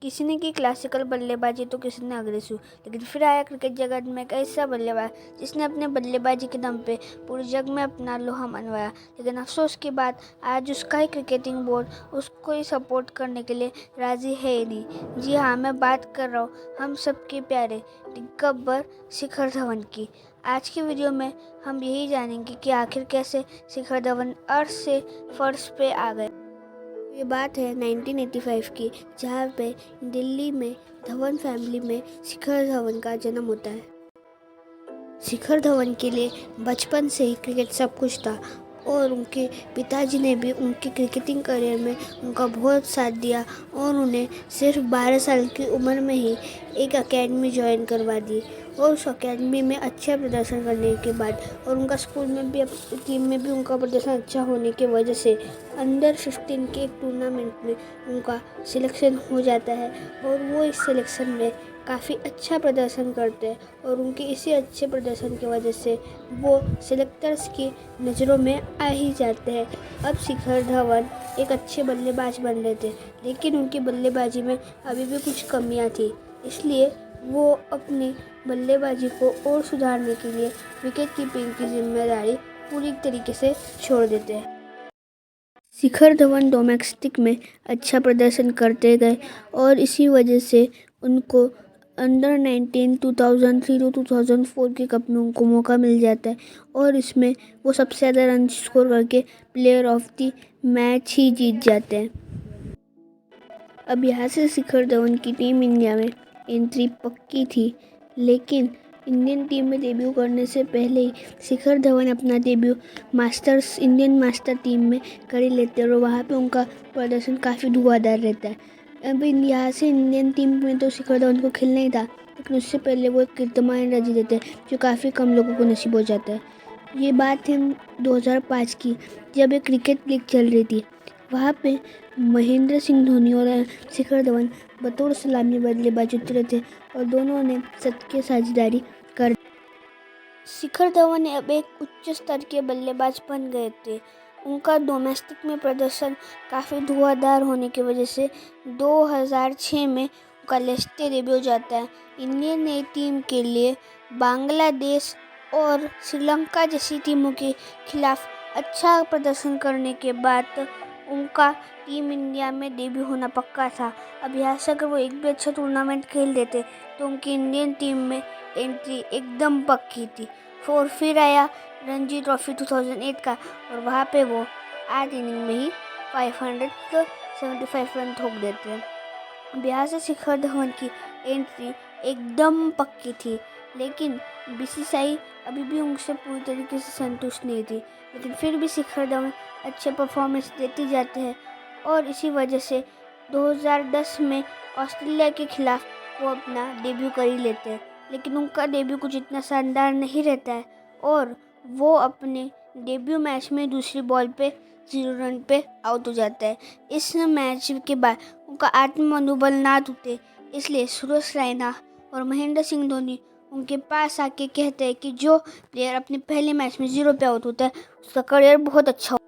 किसी ने की क्लासिकल बल्लेबाजी तो किसी ने अग्रेसिव, लेकिन फिर आया क्रिकेट जगत में एक ऐसा बल्लेबाज जिसने अपने बल्लेबाजी के दम पे पूरे जग में अपना लोहा मनवाया। लेकिन अफसोस की बात, आज उसका ही क्रिकेटिंग बोर्ड उसको ही सपोर्ट करने के लिए राजी है ही नहीं। जी हाँ, मैं बात कर रहा हूँ हम सबके प्यारे दिग्गज शिखर धवन की। आज की वीडियो में हम यही जानेंगे कि आखिर कैसे शिखर धवन अर्थ से फर्श पे आ गए। ये बात है 1985 की, जहाँ पे दिल्ली में धवन फैमिली में शिखर धवन का जन्म होता है। शिखर धवन के लिए बचपन से ही क्रिकेट सब कुछ था और उनके पिताजी ने भी उनके क्रिकेटिंग करियर में उनका बहुत साथ दिया और उन्हें सिर्फ 12 साल की उम्र में ही एक एकेडमी ज्वाइन करवा दी। और उस एकेडमी में अच्छा प्रदर्शन करने के बाद और उनका स्कूल में भी टीम में भी उनका प्रदर्शन अच्छा होने की वजह से अंडर 15 के एक टूर्नामेंट में उनका सिलेक्शन हो जाता है और वो इस सिलेक्शन में काफ़ी अच्छा प्रदर्शन करते हैं और उनके इसी अच्छे प्रदर्शन की वजह से वो सिलेक्टर्स की नज़रों में आ ही जाते हैं। अब शिखर धवन एक अच्छे बल्लेबाज बन रहे थे, लेकिन उनकी बल्लेबाजी में अभी भी कुछ कमियां थी, इसलिए वो अपनी बल्लेबाजी को और सुधारने के लिए विकेट कीपिंग की जिम्मेदारी पूरी तरीके से छोड़ देते हैं। शिखर धवन डोमेस्टिक में अच्छा प्रदर्शन करते गए और इसी वजह से उनको अंडर 19 2003 to 2004 के कप में उनको मौका मिल जाता है और इसमें वो सबसे ज़्यादा रन स्कोर करके प्लेयर ऑफ द मैच ही जीत जाते हैं। अब यहाँ से शिखर धवन की टीम इंडिया में एंट्री पक्की थी, लेकिन इंडियन टीम में डेब्यू करने से पहले ही शिखर धवन अपना डेब्यू इंडियन मास्टर टीम में कर ही लेते हैं और वहाँ पे उनका प्रदर्शन काफ़ी धुआंधार रहता है। अब यहाँ से इंडियन टीम में तो शिखर धवन को खेलना ही था, लेकिन उससे पहले वो एक कीर्तिमान रणजी देते हैं जो काफ़ी कम लोगों को नसीब हो जाता है। ये बात है 2005 की, जब एक क्रिकेट लीग चल रही थी। वहाँ पे महेंद्र सिंह धोनी और शिखर धवन बतौर सलामी बल्लेबाज उतरे थे और दोनों ने सबके साझेदारी कर। शिखर धवन अब एक उच्च स्तर के बल्लेबाज बन गए थे। उनका डोमेस्टिक में प्रदर्शन काफ़ी धुआंधार होने की वजह से 2006 में उनका लिस्ट डेब्यू हो जाता है। इंडियन ए टीम के लिए बांग्लादेश और श्रीलंका जैसी टीमों के खिलाफ अच्छा प्रदर्शन करने के बाद उनका टीम इंडिया में डेब्यू होना पक्का था। अब यहाँ से अगर वो एक भी अच्छा टूर्नामेंट खेल देते तो उनकी इंडियन टीम में एंट्री एकदम पक्की थी। और फिर आया रणजी ट्रॉफी 2008 का और वहाँ पे वो 8 इनिंग में ही 575 रन ठोक देते हैं। अब यहाँ से शिखर धवन की एंट्री एकदम पक्की थी, लेकिन बीसीसीआई अभी भी उनसे पूरी तरीके से संतुष्ट नहीं थी। लेकिन फिर भी शिखर धवन अच्छे परफॉर्मेंस देते जाते हैं और इसी वजह से 2010 में ऑस्ट्रेलिया के खिलाफ वो अपना डेब्यू कर ही लेते हैं। लेकिन उनका डेब्यू कुछ इतना शानदार नहीं रहता है और वो अपने डेब्यू मैच में दूसरी बॉल पे 0 रन पे आउट हो जाता है। इस मैच के बाद उनका आत्ममनोबल ना टूटे, इसलिए सुरेश रैना और महेंद्र सिंह धोनी उनके पास आके कहते हैं कि जो प्लेयर अपने पहले मैच में 0 पे आउट होता है उसका करियर बहुत अच्छा हो।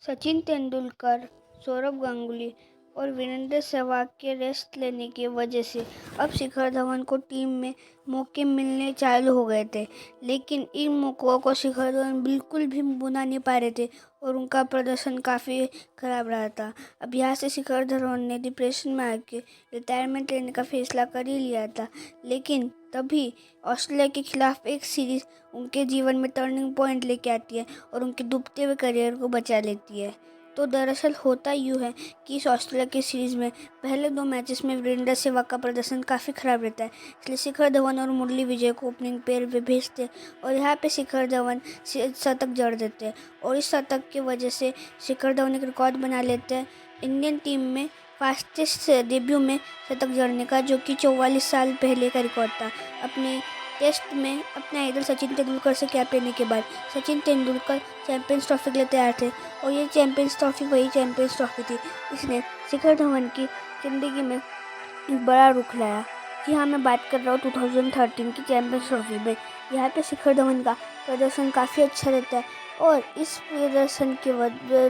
सचिन तेंदुलकर, सौरव गांगुली और वीरेंद्र सहवाग के रेस्ट लेने की वजह से अब शिखर धवन को टीम में मौके मिलने चालू हो गए थे, लेकिन इन मौक़ों को शिखर धवन बिल्कुल भी बुना नहीं पा रहे थे और उनका प्रदर्शन काफ़ी ख़राब रहा था। अब यहाँ से शिखर धवन ने डिप्रेशन में आके रिटायरमेंट लेने का फैसला कर ही लिया था, लेकिन तभी ऑस्ट्रेलिया के खिलाफ एक सीरीज़ उनके जीवन में टर्निंग पॉइंट लेके आती है और उनके डूबते हुए करियर को बचा लेती है। तो दरअसल होता यूँ है कि इस ऑस्ट्रेलिया की सीरीज़ में पहले 2 मैचेस में वीरेंद्र सहवाग का प्रदर्शन काफ़ी ख़राब रहता है, इसलिए शिखर धवन और मुरली विजय को ओपनिंग पेयर पे भेजते और यहाँ पे शिखर धवन शतक जड़ देते हैं और इस शतक की वजह से शिखर धवन एक रिकॉर्ड बना लेते हैं इंडियन टीम में फास्टेस्ट डेब्यू में शतक जड़ने का, जो कि 44 साल पहले का रिकॉर्ड था। अपने टेस्ट में अपने आइडल सचिन तेंदुलकर से कैप लेने के बाद सचिन तेंदुलकर चैंपियंस ट्रॉफी के लिए तैयार थे और ये चैंपियंस ट्रॉफी वही चैंपियंस ट्रॉफी थी। इसने शिखर धवन की ज़िंदगी में एक बड़ा रुख लाया। जी हाँ, मैं बात कर रहा हूँ 2013 की चैंपियंस ट्रॉफी में। यहाँ पे शिखर धवन का प्रदर्शन काफ़ी अच्छा रहता है और इस प्रदर्शन की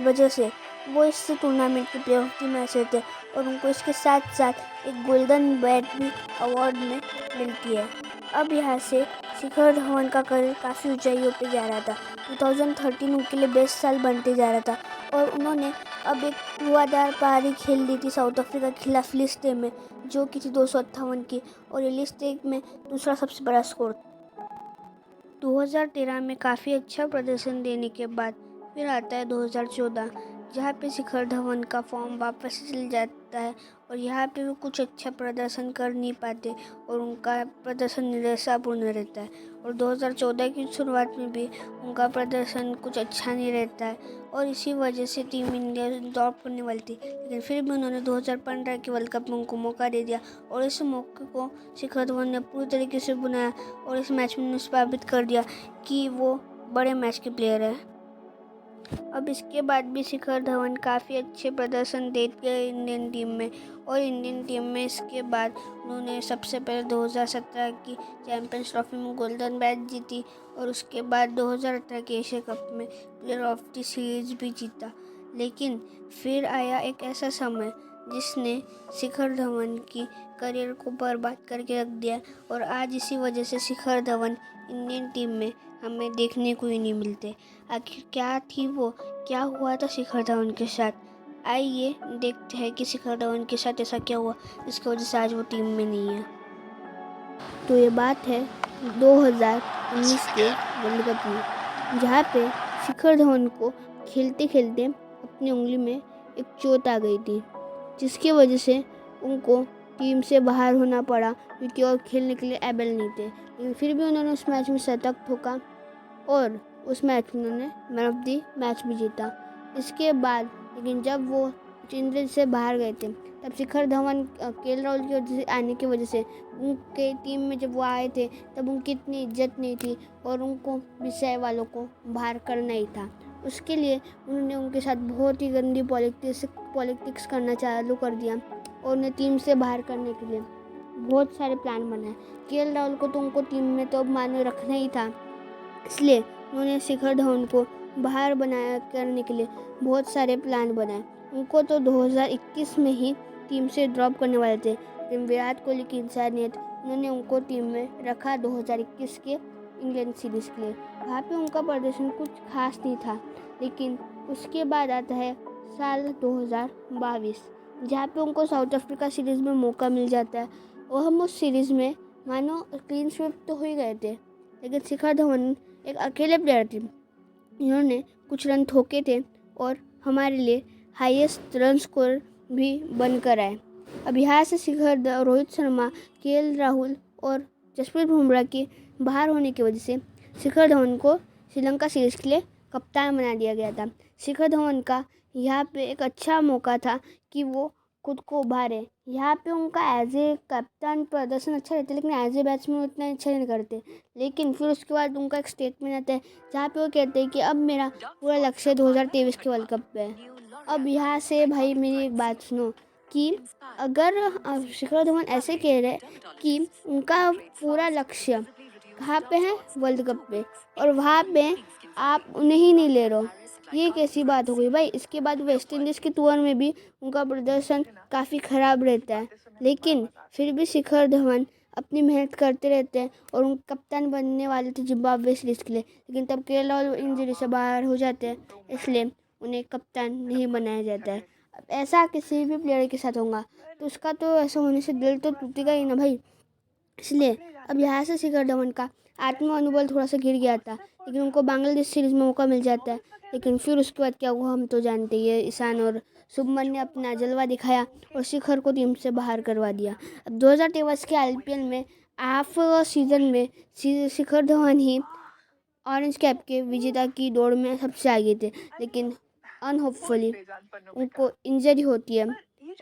वजह से वो इस टूर्नामेंट के प्लेयर ऑफ द मैच रहते हैं और उनको इसके साथ साथ एक गोल्डन बैट भी अवार्ड में मिलती है। अब यहाँ से शिखर धवन का करियर काफ़ी ऊंचाइयों पे जा रहा था। 2013 उनके लिए बेस्ट साल बनते जा रहा था और उन्होंने अब एक धुआंधार पारी खेल दी थी साउथ अफ्रीका के खिलाफ लिस्ट ए में, जो कि थी 258 की, और ये लिस्ट ए में दूसरा सबसे बड़ा स्कोर। 2013 में काफ़ी अच्छा प्रदर्शन देने के बाद फिर आता है 2014, जहाँ पे शिखर धवन का फॉर्म वापस चल जाता है और यहाँ पे वो कुछ अच्छा प्रदर्शन कर नहीं पाते और उनका प्रदर्शन निराशापूर्ण रहता है। और 2014 की शुरुआत में भी उनका प्रदर्शन कुछ अच्छा नहीं रहता है और इसी वजह से टीम इंडिया ड्रॉप करने वाली थी, लेकिन फिर भी उन्होंने 2015 के वर्ल्ड कप में उनको मौका दे दिया और इस मौके को शिखर धवन ने पूरी तरीके से बनाया और इस मैच में साबित कर दिया कि वो बड़े मैच के प्लेयर है। अब इसके बाद भी शिखर धवन काफ़ी अच्छे प्रदर्शन देते गए इंडियन टीम में और इंडियन टीम में इसके बाद उन्होंने सबसे पहले 2017 की चैंपियंस ट्रॉफी में गोल्डन बैट जीती और उसके बाद 2018 के एशिया कप में प्लेयर ऑफ द सीरीज भी जीता। लेकिन फिर आया एक ऐसा समय जिसने शिखर धवन की करियर को बर्बाद करके रख दिया और आज इसी वजह से शिखर धवन इंडियन टीम में हमें देखने को ही नहीं मिलते। आखिर क्या थी वो, क्या हुआ था शिखर धवन के साथ? आइए देखते हैं कि शिखर धवन के साथ ऐसा क्या हुआ जिसकी वजह से आज वो टीम में नहीं है। तो ये बात है 2019 के वर्ल्ड कप में, जहाँ पे शिखर धवन को खेलते खेलते अपनी उंगली में एक चोट आ गई थी, जिसकी वजह से उनको टीम से बाहर होना पड़ा क्योंकि और खेलने के लिए एबल नहीं थे। लेकिन फिर भी उन्होंने उस मैच में शतक ठोका और उस मैच में उन्होंने मैन ऑफ द मैच भी जीता। इसके बाद लेकिन जब वो इंग्लैंड से बाहर गए थे तब शिखर धवन केएल राहुल की वजह से आने की वजह से उनके टीम में जब वो आए थे तब उनकी इतनी इज्जत नहीं थी और उनको विषय वालों को बाहर करना ही था। उसके लिए उन्होंने उनके साथ बहुत ही गंदी पॉलिटिक्स करना चालू कर दिया और उन्हें टीम से बाहर करने के लिए बहुत सारे प्लान बनाए। केएल राहुल को तो उनको टीम में तो मानो रखना ही था, इसलिए उन्होंने शिखर धवन को बाहर बनाया करने के लिए बहुत सारे प्लान बनाए। उनको तो 2021 में ही टीम से ड्रॉप करने वाले थे, लेकिन विराट कोहली की इंसानियत उन्होंने उनको टीम में रखा 2021 के इंग्लैंड सीरीज़ के लिए। वहाँ पे उनका प्रदर्शन कुछ खास नहीं था, लेकिन उसके बाद आता है साल 2022, जहाँ पे उनको साउथ अफ्रीका सीरीज़ में मौका मिल जाता है और हम उस सीरीज़ में मानो क्लीन स्वीप तो हो ही गए थे, लेकिन शिखर धवन एक अकेले प्लेयर थे जिन्होंने कुछ रन ठोके थे और हमारे लिए हाईएस्ट रन स्कोर भी बनकर आए। अब यहाँ से रोहित शर्मा, केएल राहुल और जसप्रीत बुमराह के बाहर होने की वजह से शिखर धवन को श्रीलंका सीरीज़ के लिए कप्तान बना दिया गया था। शिखर धवन का यहाँ पे एक अच्छा मौका था कि वो खुद को उभारे। यहाँ पे उनका एज ए कप्तान प्रदर्शन अच्छा रहता है, लेकिन एज ए बैट्समैन उतना अच्छा नहीं करते। लेकिन फिर उसके बाद उनका एक स्टेटमेंट आता है जहाँ पे वो कहते हैं कि अब मेरा पूरा लक्ष्य 2023 के वर्ल्ड कप पे है। अब यहाँ से भाई मेरी एक बात सुनो कि अगर शिखर धवन ऐसे कह रहे कि उनका पूरा लक्ष्य कहाँ पे है, वर्ल्ड कप पे, और वहाँ पे आप उन्हें ही नहीं ले रहे हो, ये कैसी बात हो गई भाई। इसके बाद वेस्ट इंडीज़ के टूर में भी उनका प्रदर्शन काफ़ी ख़राब रहता है, लेकिन फिर भी शिखर धवन अपनी मेहनत करते रहते हैं और उन कप्तान बनने वाले थे जिम्बाब्वे सीरीज़ के लिए, लेकिन तब केएल राहुल इंजरी से बाहर हो जाते हैं, इसलिए उन्हें कप्तान नहीं बनाया जाता है। अब ऐसा किसी भी प्लेयर के साथ होगा तो उसका तो ऐसा होने से दिल तो टूटेगा ही ना भाई। इसलिए अब यहाँ से शिखर धवन का आत्ममनोबल थोड़ा सा गिर गया था, लेकिन उनको बांग्लादेश सीरीज़ में मौका मिल जाता है। लेकिन फिर उसके बाद क्या हुआ हम तो जानते ही है। ईशान और शुभमन ने अपना जलवा दिखाया और शिखर को टीम से बाहर करवा दिया। अब 2023 के आईपीएल में हाफ सीजन में शिखर धवन ही ऑरेंज कैप के विजेता की दौड़ में सबसे आगे थे, लेकिन अनहोपफुली उनको इंजरी होती है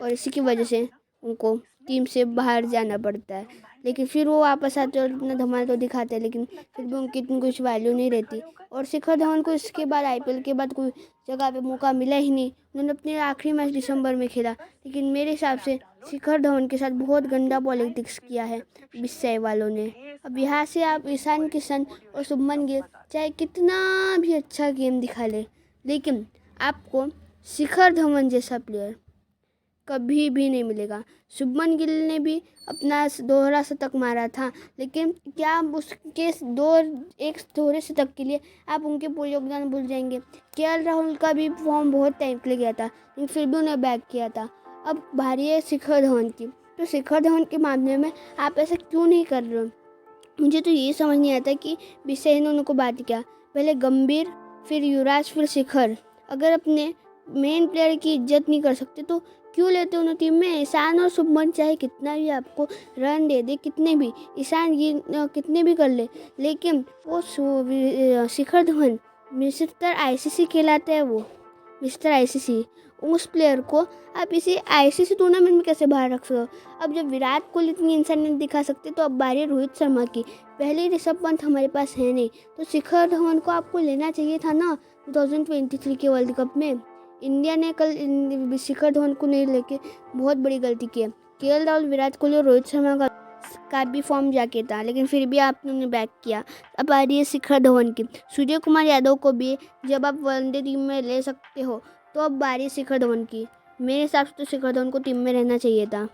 और इसी की वजह से उनको टीम से बाहर जाना पड़ता है। लेकिन फिर वो वापस आते और इतना धमाल तो दिखाते हैं, लेकिन फिर भी उनकी इतनी कुछ वैल्यू नहीं रहती। और शिखर धवन को इसके बाद आईपीएल के बाद कोई जगह पे मौका मिला ही नहीं। उन्होंने अपने आखिरी मैच दिसंबर में खेला, लेकिन मेरे हिसाब से शिखर धवन के साथ बहुत गंदा पॉलिटिक्स किया है बीसीसीआई वालों ने। अब यहाँ से आप ईशान किशन और शुभमन गिल चाहे कितना भी अच्छा गेम दिखा ले, लेकिन आपको शिखर धवन जैसा प्लेयर कभी भी नहीं मिलेगा। शुभमन गिल ने भी अपना दोहरा शतक मारा था, लेकिन क्या उसके एक दोहरे शतक के लिए आप उनके पूरे योगदान भूल जाएंगे? केएल राहुल का भी फॉर्म बहुत टाइम के लिए गया था, लेकिन फिर भी उन्हें बैक किया था। अब बारी है शिखर धवन की, तो शिखर धवन के मामले में आप ऐसा क्यों नहीं कर रहे हो? मुझे तो ये समझ नहीं आता कि विषय ने उनको बात किया, पहले गंभीर, फिर युवराज, फिर शिखर। अगर अपने मेन प्लेयर की इज्जत नहीं कर सकते तो क्यों लेते उन्हें टीम में? ईशान और शुभमन चाहे कितना भी आपको रन दे दे, कितने भी ईशान ये कितने भी कर ले, लेकिन वो शिखर धवन मिस्टर आईसीसी कहलाता है। वो मिस्टर आईसीसी, उस प्लेयर को आप इसी आईसीसी टूर्नामेंट में कैसे बाहर रख सकते हो? अब जब विराट कोहली इतनी इंसानियत दिखा सकते तो अब बारी है रोहित शर्मा की। पहले ही ऋषभ पंत हमारे पास है नहीं, तो शिखर धवन को आपको लेना चाहिए था ना 2023 के वर्ल्ड कप में। इंडिया ने कल शिखर धवन को नहीं लेके बहुत बड़ी गलती की है। केएल राहुल, विराट कोहली और रोहित शर्मा का भी फॉर्म जाके था, लेकिन फिर भी आपने उन्हें बैक किया। अब आ रही है शिखर धवन की। सूर्य कुमार यादव को भी जब आप वनडे टीम में ले सकते हो, तो अब बारी शिखर धवन की। मेरे हिसाब से तो शिखर धवन को टीम में रहना चाहिए था।